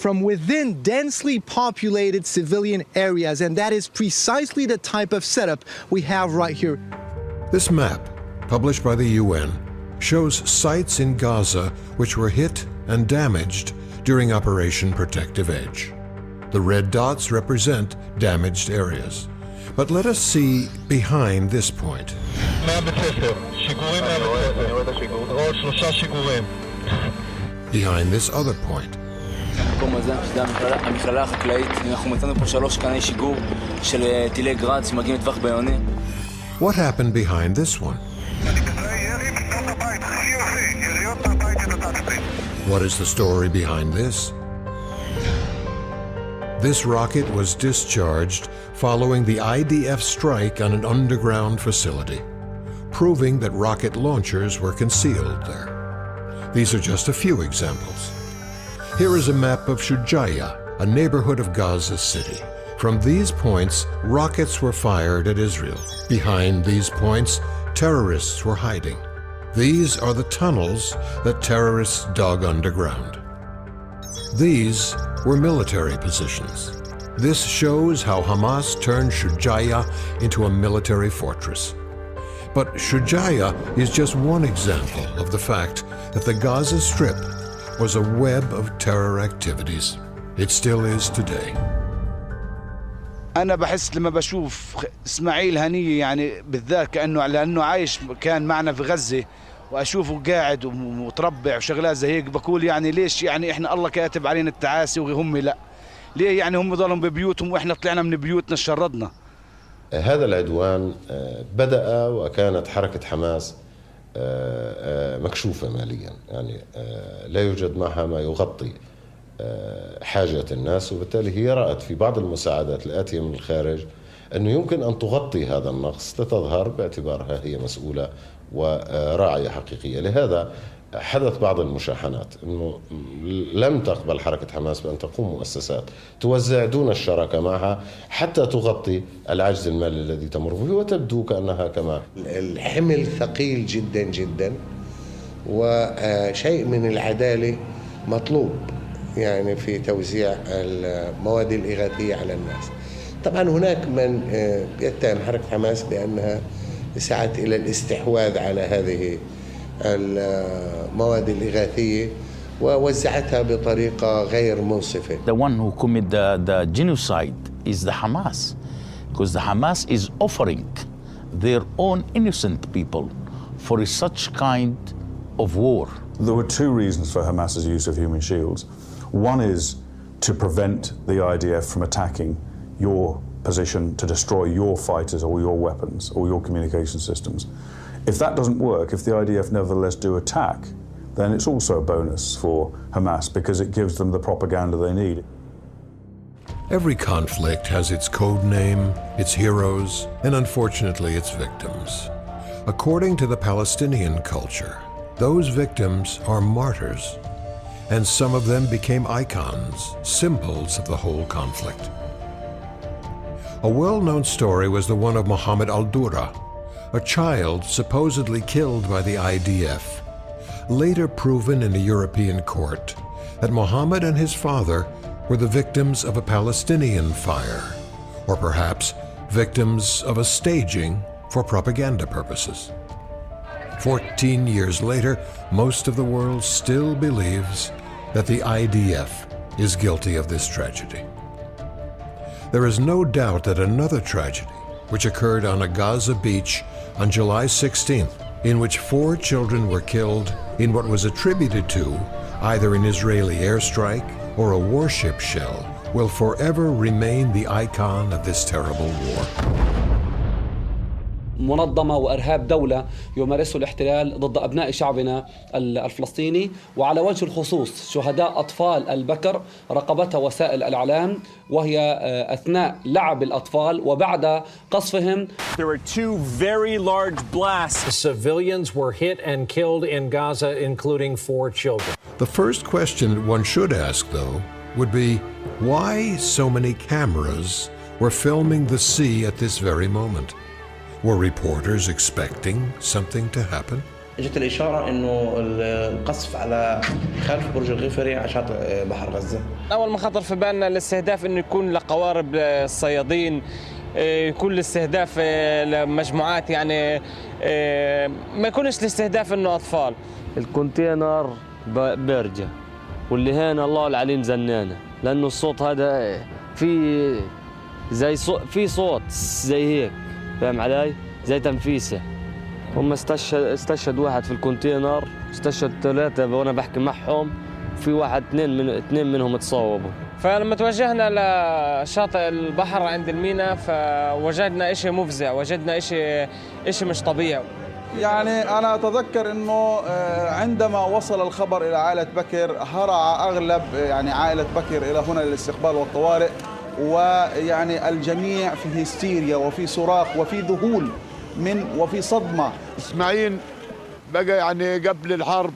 from within densely populated civilian areas, and that is precisely the type of setup we have right here. This map, published by the UN, shows sites in Gaza which were hit and damaged during Operation Protective Edge. The red dots represent damaged areas. But let us see behind this point. Behind this other point. What happened behind this one? What is the story behind this? This rocket was discharged following the IDF strike on an underground facility, proving that rocket launchers were concealed there. These are just a few examples. Here is a map of Shujaiya, a neighborhood of Gaza City. From these points, rockets were fired at Israel. Behind these points, terrorists were hiding. These are the tunnels that terrorists dug underground. These were military positions. This shows how Hamas turned Shujaiya into a military fortress. But Shujaiya is just one example of the fact that the Gaza Strip was a web of terror activities. It still is today. أنا بحس لما بشوف إسماعيل هنية يعني بالذات لأنه عايش كان معنا في غزة، وأشوفه قاعد ومتربع وشغلات زي هيك، بقول يعني ليش يعني إحنا الله كاتب علينا التعاسي وهم لا؟ ليه يعني هم ضلوا ببيوتهم وإحنا طلعنا من بيوتنا شردنا؟ هذا العدوان بدأ وكانت حركة حماس مكشوفة ماليا، يعني لا يوجد معها ما يغطي حاجة الناس، وبالتالي هي رأت في بعض المساعدات الآتية من الخارج أنه يمكن أن تغطي هذا النقص لتظهر باعتبارها هي مسؤولة وراعية حقيقية. لهذا حدث بعض المشاحنات، أنه لم تقبل حركة حماس بأن تقوم مؤسسات توزع دون الشراكة معها حتى تغطي العجز المالي الذي تمر به، وتبدو كأنها كما الحمل ثقيل جدا جدا، وشيء من العدالة مطلوب يعني في توزيع المواد الإغاثية على الناس. طبعا هناك من يتهم حركة حماس بأنها سعت إلى الاستحواذ على هذه المواد الإغاثية ووزعتها بطريقة غير منصفة. The one who committed the genocide is the Hamas, because the Hamas is offering their own innocent people for such kind of war. There were two reasons for Hamas's use of human shields. One is to prevent the IDF from attacking your position, to destroy your fighters or your weapons or your communication systems. If that doesn't work, if the IDF nevertheless do attack, then it's also a bonus for Hamas because it gives them the propaganda they need. Every conflict has its code name, its heroes, and unfortunately its victims. According to the Palestinian culture, those victims are martyrs, and some of them became icons, symbols of the whole conflict. A well-known story was the one of Muhammad al-Dura, a child supposedly killed by the IDF, later proven in a European court that Mohammed and his father were the victims of a Palestinian fire, or perhaps victims of a staging for propaganda purposes. 14 years later, most of the world still believes that the IDF is guilty of this tragedy. There is no doubt that another tragedy, which occurred on a Gaza beach on July 16th, in which 4 children were killed in what was attributed to either an Israeli airstrike or a warship shell, will forever remain the icon of this terrible war. منظمة وإرهاب دولة يمارسه الاحتلال ضد أبناء شعبنا الفلسطيني، وعلى وجه الخصوص شهداء أطفال البكر رقبتها وسائل الإعلام، وهي أثناء لعب الأطفال وبعد قصفهم. There were 2 very large blasts. Civilians were hit and killed in Gaza, including 4 children. The first question that one should ask, though, would be why so many cameras were filming the sea at this very moment? Were reporters expecting something to happen? اجت الاشاره انه القصف على خلف برج الغفري على شاطئ بحر غزه. اول ما خطر في بالنا الاستهداف انه يكون لقوارب الصيادين، يكون الاستهداف لمجموعات، يعني ما يكونش الاستهداف انه اطفال. الكونتينر بارجه واللي هنا الله العليم زنانه، لانه الصوت هذا في زي في صوت زي هيك، فاهم علي؟ زي تنفيسه. هم استشهد واحد في الكونتينر، استشهد 3 وانا بحكي معهم، في واحد 2 منهم تصاوبوا. فلما توجهنا لشاطئ البحر عند الميناء فوجدنا شيء مفزع، وجدنا شيء مش طبيعي. يعني أنا أتذكر أنه عندما وصل الخبر إلى عائلة بكر هرع أغلب يعني عائلة بكر إلى هنا للاستقبال والطوارئ، ويعني الجميع في هستيريا وفي صراخ وفي ذهول وفي صدمة. إسماعيل بقى يعني قبل الحرب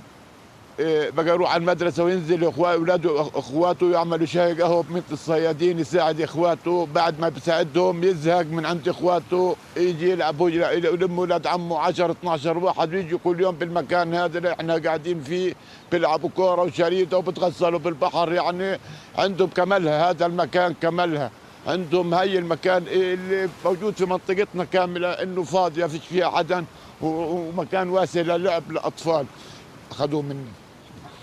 بقى يروح على المدرسة وينزل أولاده أخواته يعملوا شاي قهوة مثل الصيادين، يساعد إخواته، بعد ما بيساعدهم يزهق من عند إخواته، يجي يلعبوا يلم أولاد عمه 10 12 واحد، ويجي كل يوم بالمكان هذا اللي احنا قاعدين فيه بيلعبوا كورة وشريطة وبتغسلوا بالبحر. يعني عندهم كملها، هذا المكان كملها عندهم. هاي المكان اللي موجود في منطقتنا كاملة إنه فاضية فيش فيها حدا، ومكان واسع للعب للأطفال. أخذوه مني.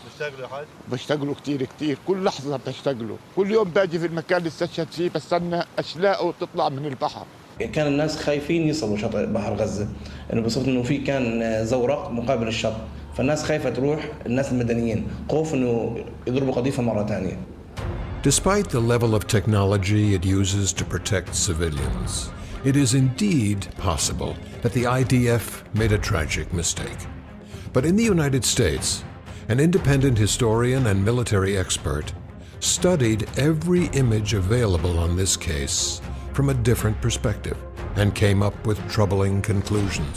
بتشتغلوا حاجة؟ بشتغلوا كتير، كل لحظة بشتغلوا، كل يوم باجي في المكان اللي استشهد فيه بستنى أشلاءه تطلع من البحر. كان الناس خايفين يصلوا شاطئ بحر غزة، إنه بصفة إنه في كان زورق مقابل الشط، فالناس خايفة تروح، الناس المدنيين خوف إنه يضربوا قذيفة مرة ثانية. Despite the level of technology it uses to protect civilians, it is indeed possible that the IDF made a tragic mistake. But in the United States, an independent historian and military expert studied every image available on this case from a different perspective and came up with troubling conclusions.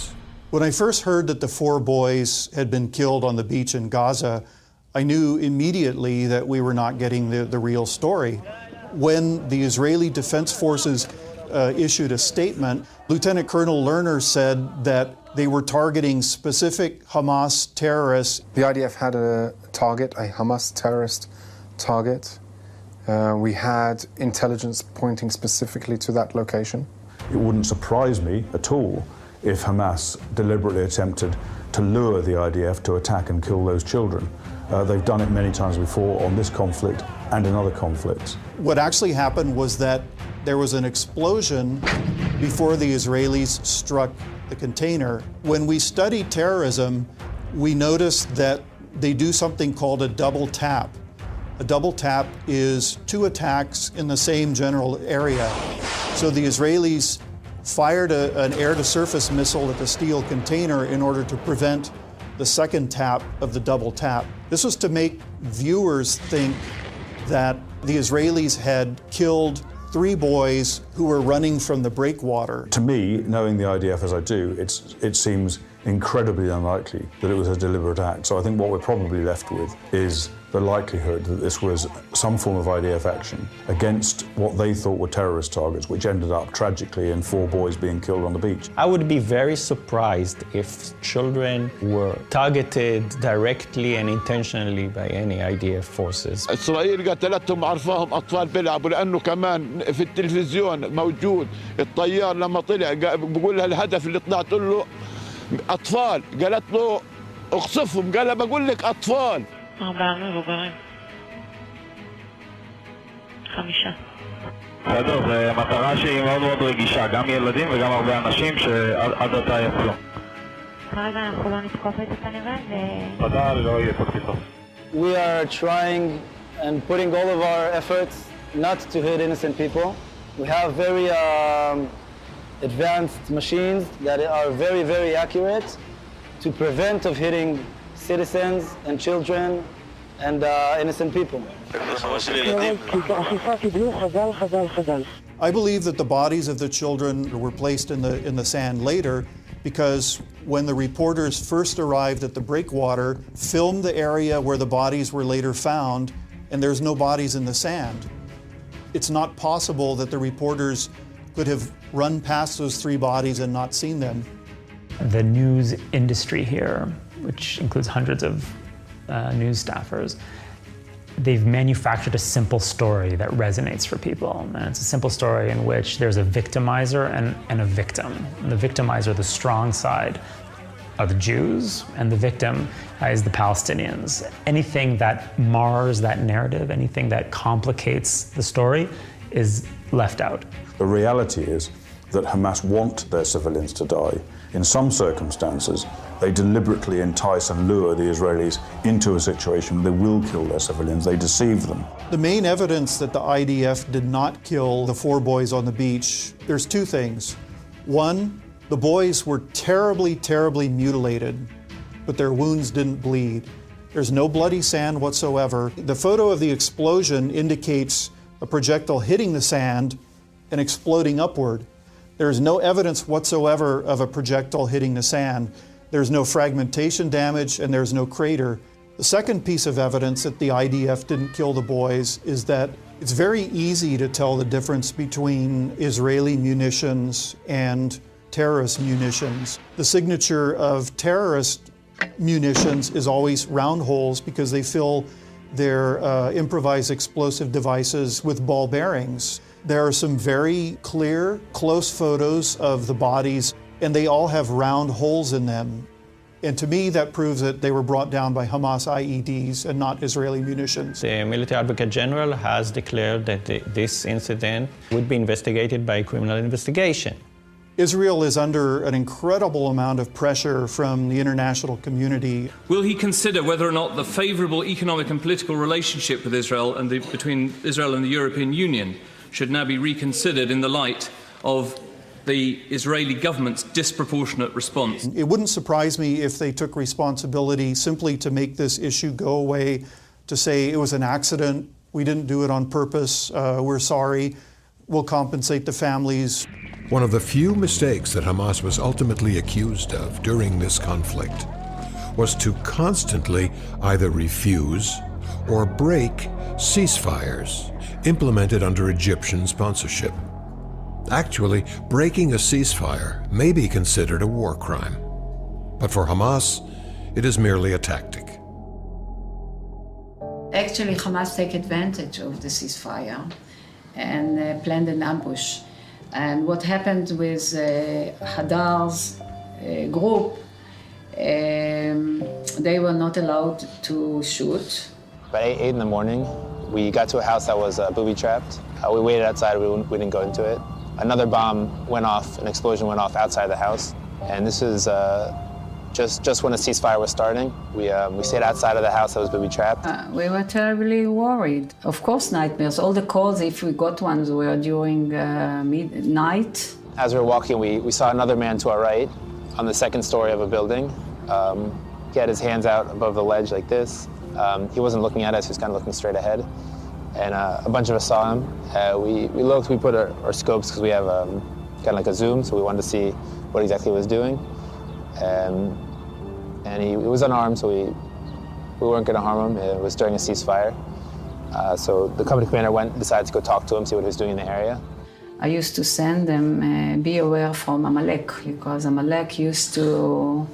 When I first heard that the 4 boys had been killed on the beach in Gaza, I knew immediately that we were not getting the real story. When the Israeli Defense Forces issued a statement, Lieutenant Colonel Lerner said that they were targeting specific Hamas terrorists. The IDF had a target, a Hamas terrorist target. We had intelligence pointing specifically to that location. It wouldn't surprise me at all if Hamas deliberately attempted to lure the IDF to attack and kill those children. They've done it many times before on this conflict and in other conflicts. What actually happened was that there was an explosion before the Israelis struck the container. When we study terrorism, we noticed that they do something called a double tap. A double tap is 2 attacks in the same general area. So the Israelis fired an air-to-surface missile at the steel container in order to prevent the second tap of the double tap. This was to make viewers think that the Israelis had killed 3 boys who were running from the breakwater. To me, knowing the IDF as I do, it seems incredibly unlikely that it was a deliberate act. So I think what we're probably left with is the likelihood that this was some form of IDF action against what they thought were terrorist targets, which ended up tragically in 4 boys being killed on the beach. I would be very surprised if children were targeted directly and intentionally by any IDF forces. إسرائيل قتلتهم عرفاهم أطفال بيلعبوا لأنه كمان في التلفزيون موجود الطيار لما طلع بقول لها الهدف اللي طلعت له أطفال قالت له اقصفهم قال بقول لك أطفال 4 מבוגרים. 5. בסדר, זו מטרה שהיא מאוד מאוד רגישה, גם ילדים וגם הרבה אנשים שעד עתה יפלו. כרגע אנחנו לא נתקוף את זה כנראה תודה, לא יהיה פה תקיפה. We are trying and putting all of our efforts not to hit innocent people. We have very advanced machines that are very, very accurate to prevent of hitting citizens and children and innocent people. I believe that the bodies of the children were placed in the sand later because when the reporters first arrived at the breakwater, filmed the area where the bodies were later found, and there's no bodies in the sand. It's not possible that the reporters could have run past those 3 bodies and not seen them. The news industry here, which includes hundreds of news staffers, they've manufactured a simple story that resonates for people. And it's a simple story in which there's a victimizer and a victim. And the victimizer, the strong side, are the Jews, and the victim is the Palestinians. Anything that mars that narrative, anything that complicates the story is left out. The reality is that Hamas want their civilians to die. In some circumstances, they deliberately entice and lure the Israelis into a situation where they will kill their civilians. They deceive them. The main evidence that the IDF did not kill the 4 boys on the beach, there's 2 things. One, the boys were terribly, terribly mutilated, but their wounds didn't bleed. There's no bloody sand whatsoever. The photo of the explosion indicates a projectile hitting the sand and exploding upward. There's no evidence whatsoever of a projectile hitting the sand. There's no fragmentation damage and there's no crater. The second piece of evidence that the IDF didn't kill the boys is that it's very easy to tell the difference between Israeli munitions and terrorist munitions. The signature of terrorist munitions is always round holes because they fill their improvised explosive devices with ball bearings. There are some very clear, close photos of the bodies, and they all have round holes in them. And to me, that proves that they were brought down by Hamas IEDs and not Israeli munitions. The military advocate general has declared that this incident would be investigated by criminal investigation. Israel is under an incredible amount of pressure from the international community. Will he consider whether or not the favorable economic and political relationship with Israel and between Israel and the European Union should now be reconsidered in the light of the Israeli government's disproportionate response? It wouldn't surprise me if they took responsibility simply to make this issue go away, to say it was an accident, we didn't do it on purpose, we're sorry, we'll compensate the families. One of the few mistakes that Hamas was ultimately accused of during this conflict was to constantly either refuse or break ceasefires implemented under Egyptian sponsorship. Actually, breaking a ceasefire may be considered a war crime, but for Hamas, it is merely a tactic. Actually, Hamas take advantage of the ceasefire and planned an ambush. And what happened with Hadar's group, they were not allowed to shoot. About 8 in the morning, we got to a house that was booby-trapped. We waited outside, we didn't go into it. Another bomb went off, an explosion went off outside the house. And this is just when the ceasefire was starting. We stayed outside of the house that was booby-trapped. We were terribly worried. Of course, nightmares. All the calls, if we got ones, were during midnight. As we were walking, we saw another man to our right on the 2nd story of a building. He had his hands out above the ledge like this. He wasn't looking at us, he was kind of looking straight ahead. And a bunch of us saw him. We looked, we put our scopes because we have kind of like a zoom, so we wanted to see what exactly he was doing. And he was unarmed, so we weren't going to harm him. It was during a ceasefire. So the company commander decided to go talk to him, see what he was doing in the area. I used to send them, be aware from Amalek, because Amalek used to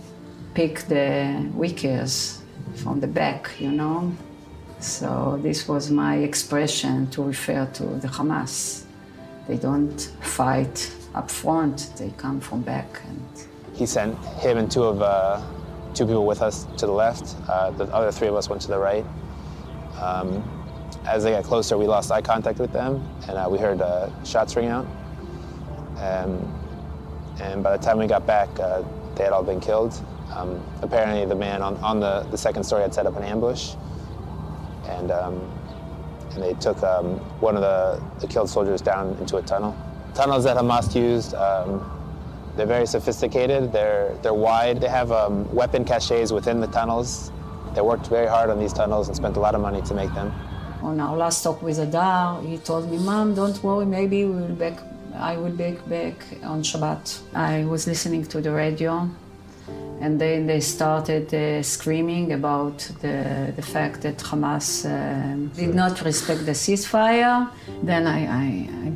pick the weakers from the back, you know? So this was my expression to refer to the Hamas. They don't fight up front, they come from back. And He sent him and two people with us to the left. The other three of us went to the right. As they got closer, we lost eye contact with them, and we heard shots ring out. And by the time we got back, they had all been killed. Apparently, the man on the second story had set up an ambush, and they took one of the killed soldiers down into a tunnel. Tunnels that Hamas used, they're very sophisticated. They're wide. They have weapon caches within the tunnels. They worked very hard on these tunnels and spent a lot of money to make them. On our last talk with Adar, he told me, "Mom, don't worry, maybe I will be back on Shabbat." I was listening to the radio, and then they started screaming about the fact that Hamas did not respect the ceasefire. Then I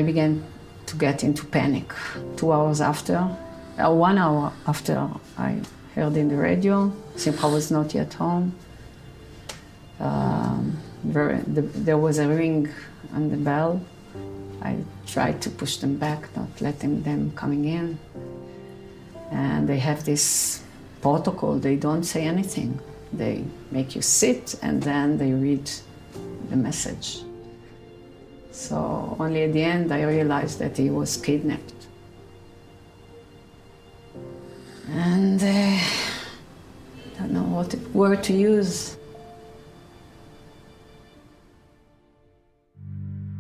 began to get into panic. 2 hours after, 1 hour after I heard in the radio, Simcha was not yet home. There was a ring on the bell. I tried to push them back, not letting them coming in. And they have this protocol, they don't say anything. They make you sit and then they read the message. So only at the end I realized that he was kidnapped. And I don't know what word to use.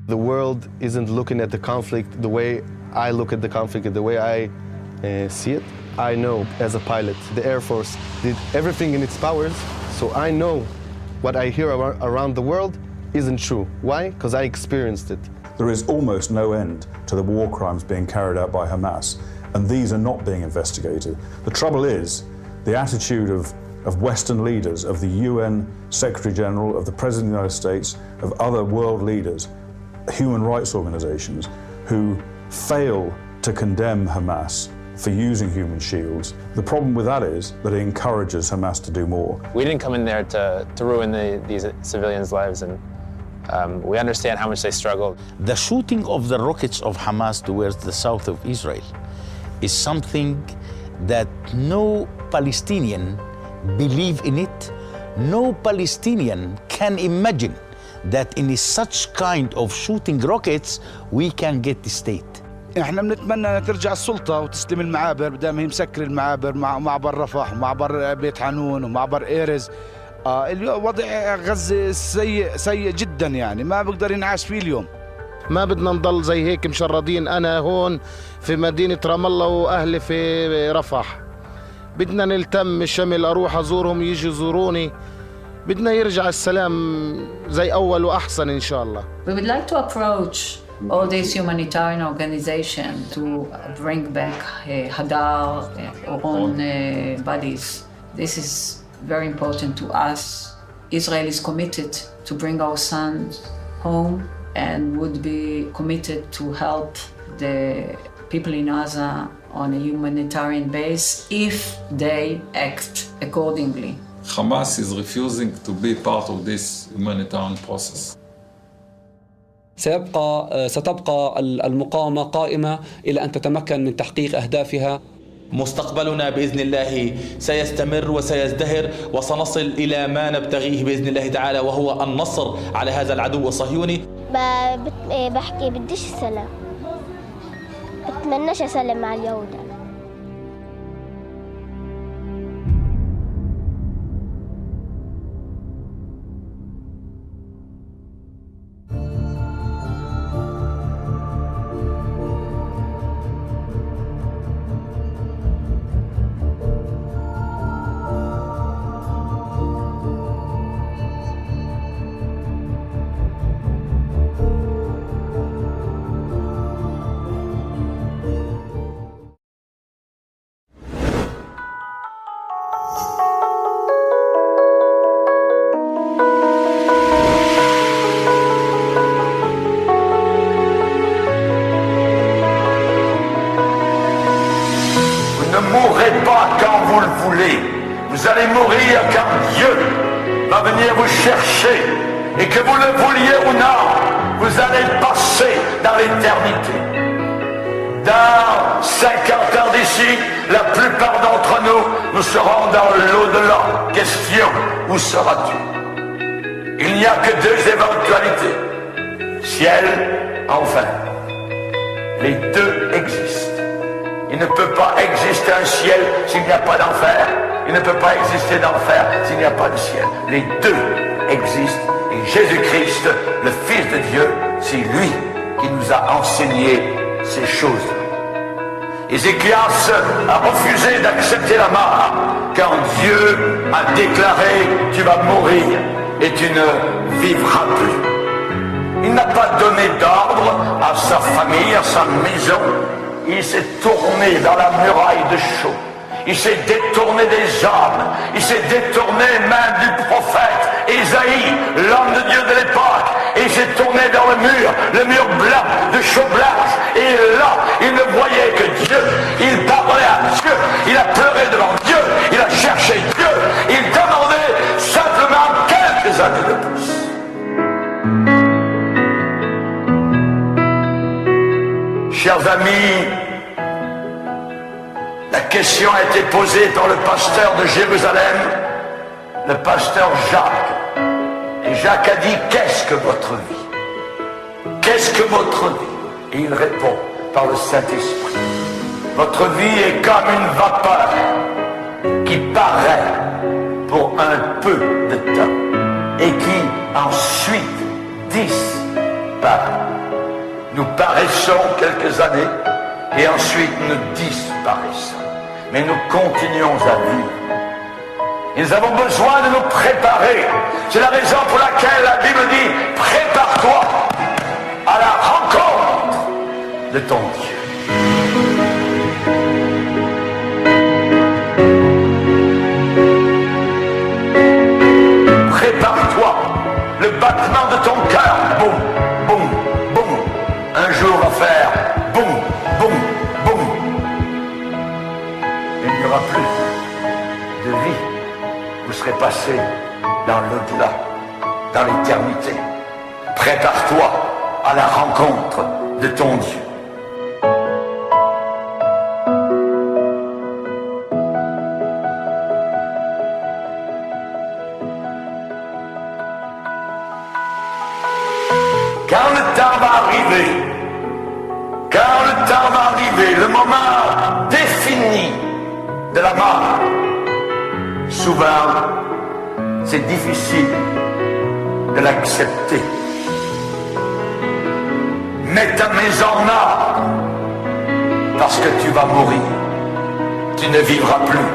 The world isn't looking at the conflict the way I look at the conflict, the way I see it. I know as a pilot, the Air Force did everything in its powers, so I know what I hear around the world isn't true. Why? Because I experienced it. There is almost no end to the war crimes being carried out by Hamas, and these are not being investigated. The trouble is the attitude of Western leaders, of the UN Secretary General, of the President of the United States, of other world leaders, human rights organizations who fail to condemn Hamas for using human shields. The problem with that is that it encourages Hamas to do more. We didn't come in there to ruin these civilians' lives, and we understand how much they struggled. The shooting of the rockets of Hamas towards the south of Israel is something that no Palestinian believe in it. No Palestinian can imagine that in such kind of shooting rockets we can get the state. احنا بنتمنى ان ترجع السلطه وتسلم المعابر بدل ما هي مسكر المعابر معبر رفح ومعبر بيت حنون ومعبر ايرز. الوضع غزه سيء جدا، يعني ما بقدر ينعاش فيه اليوم. ما بدنا نضل زي هيك مشردين، انا هون في مدينه رام الله واهلي في رفح. بدنا نلتم الشمل، اروح ازورهم يجي يزوروني. بدنا يرجع السلام زي أول وأحسن إن شاء الله. We would like to approach all these humanitarian organizations to bring back Hadar, our own bodies. This is very important to us. Israel is committed to bring our sons home and would be committed to help the people in Gaza on a humanitarian base if they act accordingly. Hamas is refusing to be part of this humanitarian process. ستبقى المقاومة قائمة إلى أن تتمكن من تحقيق أهدافها. مستقبلنا بإذن الله سيستمر وسيزدهر، وسنصل إلى ما نبتغيه بإذن الله تعالى، وهو النصر على هذا العدو الصهيوني. بحكي بديش السلام، بتمناش أسلم على اليهود. venir vous chercher. Et que vous le vouliez ou non, vous allez passer dans l'éternité. Dans 50 ans d'ici, la plupart d'entre nous serons dans l'au-delà. Question, où seras-tu? Il n'y a que deux éventualités. Ciel, enfer. Les deux existent. Il ne peut pas exister un ciel s'il n'y a pas d'enfer. Il ne peut pas exister d'enfer s'il n'y a pas de ciel. Les deux existent. Et Jésus-Christ, le Fils de Dieu, c'est lui qui nous a enseigné ces choses-là. Ézéchias a refusé d'accepter la mort quand Dieu a déclaré « Tu vas mourir et tu ne vivras plus ». Il n'a pas donné d'ordre à sa famille, à sa maison. Il s'est tourné dans la muraille de chaux. Il s'est détourné des hommes. Il s'est détourné même du prophète Ésaïe, l'homme de Dieu de l'époque. Et il s'est tourné vers le mur blanc, de chaux blanche. Et là, il ne voyait que Dieu. Il parlait à Dieu. Il a pleuré devant Dieu. Il a cherché Dieu. Il demandait simplement quelques années de plus. Chers amis, la question a été posée par le pasteur de Jérusalem, le pasteur Jacques. Et Jacques a dit, qu'est-ce que votre vie? Qu'est-ce que votre vie? Et il répond par le Saint-Esprit. Votre vie est comme une vapeur qui paraît pour un peu de temps et qui ensuite disparaît. Nous paraissons quelques années et ensuite nous disparaissons. Mais nous continuons à vivre. Et nous avons besoin de nous préparer. C'est la raison pour laquelle la Bible dit « Prépare-toi à la rencontre de ton Dieu ». Prépare-toi. Le battement de ton cœur, boum, boum, boum. Un jour va faire boum, boum, boum. Il n'y aura plus de vie. Vous serez passé dans l'au-delà, dans l'éternité. Prépare-toi à la rencontre de ton Dieu. Quand le temps va arriver, le moment défini de la mort, souvent, c'est difficile de l'accepter. Mets ta maison en ordre, parce que tu vas mourir. Tu ne vivras plus.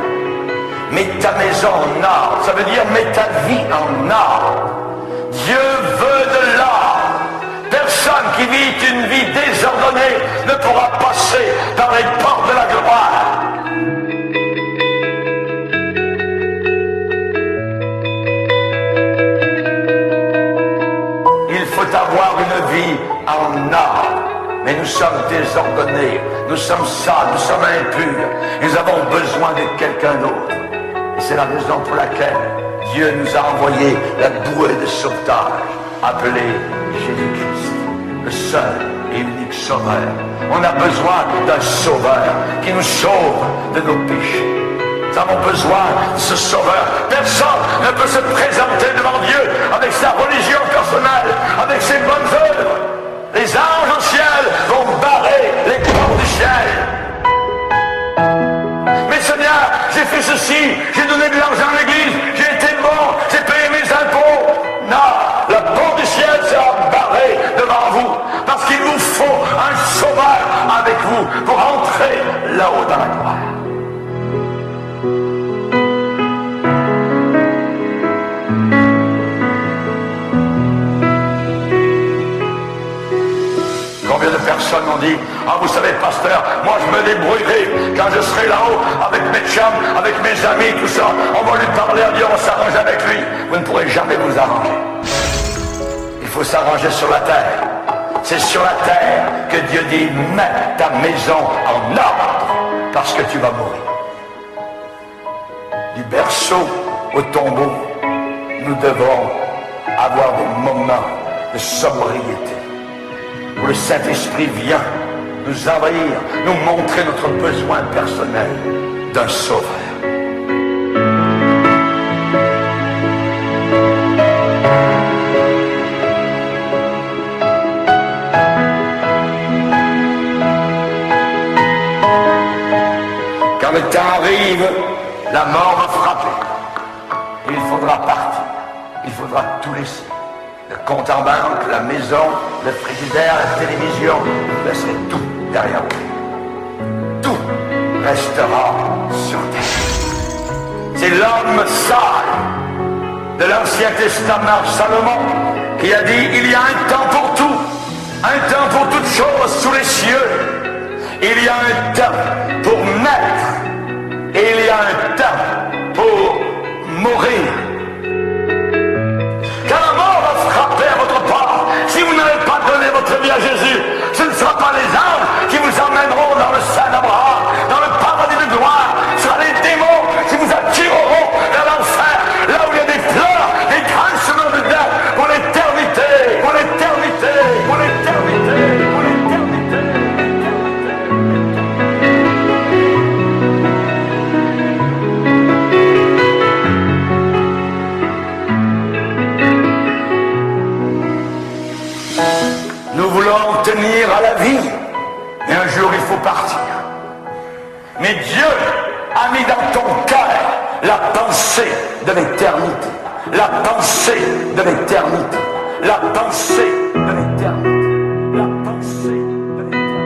Mets ta maison en ordre, ça veut dire mets ta vie en ordre. Dieu veut de l'ordre. Personne qui vit une vie désordonnée ne pourra passer par les portes de la gloire. Il faut avoir une vie en ordre. Mais nous sommes désordonnés, nous sommes sales, nous sommes impurs. Nous avons besoin de quelqu'un d'autre. Et c'est la raison pour laquelle Dieu nous a envoyé la bouée de sauvetage, appelée Jésus-Christ, le seul et unique sauveur. On a besoin d'un sauveur qui nous sauve de nos péchés. Nous avons besoin de ce sauveur. Personne ne peut se présenter devant Dieu avec sa religion personnelle, avec ses bonnes œuvres. Les anges au ciel vont barrer les portes du ciel. Mais Seigneur, j'ai fait ceci, j'ai donné de l'argent à l'église, j'ai été bon, j'ai payé mes impôts. Non, la porte du ciel sera barrée devant vous, parce qu'il vous faut un sauveur avec vous pour entrer là-haut dans la gloire. Combien de personnes m'ont dit, ah vous savez pasteur, moi je me débrouillerai quand je serai là-haut avec mes chums, avec mes amis, tout ça. On va lui parler, on dit on s'arrange avec lui. Vous ne pourrez jamais vous arranger. Il faut s'arranger sur la terre. C'est sur la terre que Dieu dit, mets ta maison en ordre parce que tu vas mourir. Du berceau au tombeau, nous devons avoir des moments de sobriété où le Saint-Esprit vient nous envahir, nous montrer notre besoin personnel d'un sauveur. Quand le temps arrive, la mort va frapper. Et il faudra partir. Il faudra tout laisser. Le compte en banque, la maison, le frigidaire, la télévision. Vous laisserez tout derrière vous. Tout restera sur terre. C'est l'homme sage de l'Ancien Testament, Salomon, qui a dit: il y a un temps pour tout, un temps pour toutes choses sous les cieux. Il y a un temps pour naître et il y a un temps pour mourir. Quand la mort va frapper à votre porte, si vous n'avez pas donné votre vie à Jésus, ce ne sera pas les anges qui vous emmèneront dans le sein d'Abraham, dans le paradis de gloire. Ce sera les démons qui vous attireront vers l'enfer, là où il y a des pleurs, des grincements de dents pour l'éternité, pour l'éternité, pour l'éternité, pour l'éternité. Nous voulons tenir à la vie, et un jour il faut partir. Mais Dieu a mis dans ton cœur la pensée de l'éternité, la pensée de l'éternité, la pensée de l'éternité, la pensée de l'éternité.